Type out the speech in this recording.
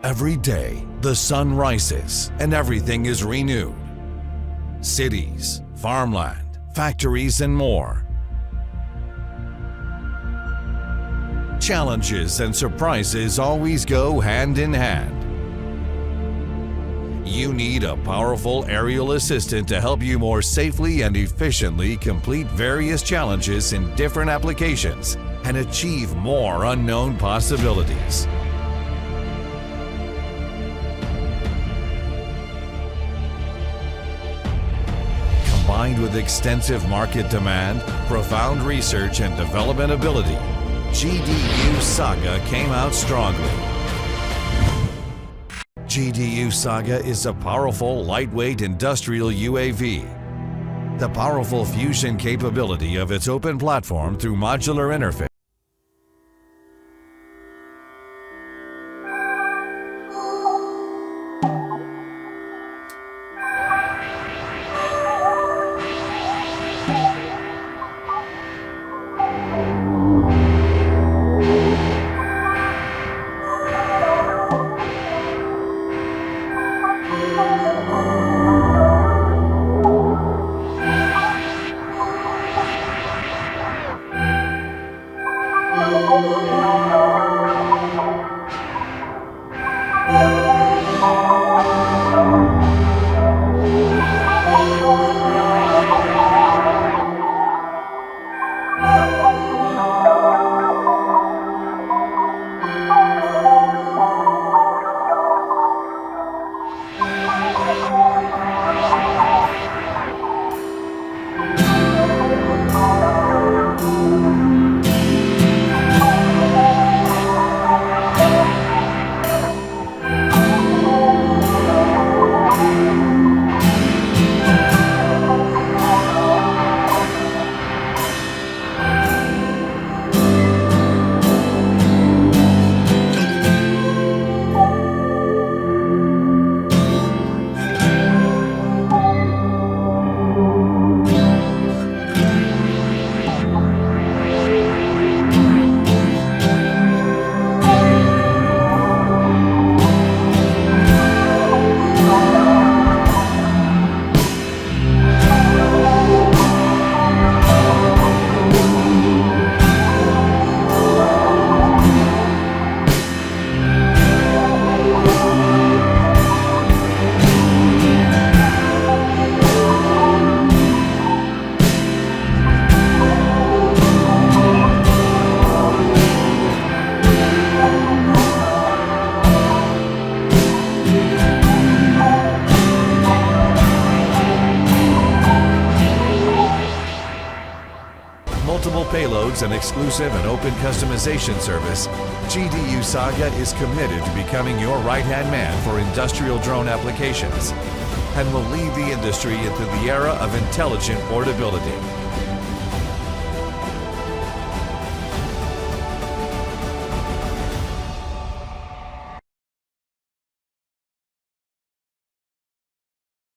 Every day, the sun rises and everything is renewed. Cities, farmland, factories, and more. Challenges and surprises always go hand in hand. You need a powerful aerial assistant to help you more safely and efficiently complete various challenges in different applications and achieve more unknown possibilities. Combined with extensive market demand, profound research and development ability, GDU Saga came out strongly. GDU Saga is a powerful, lightweight industrial UAV. The powerful fusion capability of its open platform through modular interface multiple payloads and exclusive and open customization service, GDU Saga is committed to becoming your right-hand man for industrial drone applications and will lead the industry into the era of intelligent portability.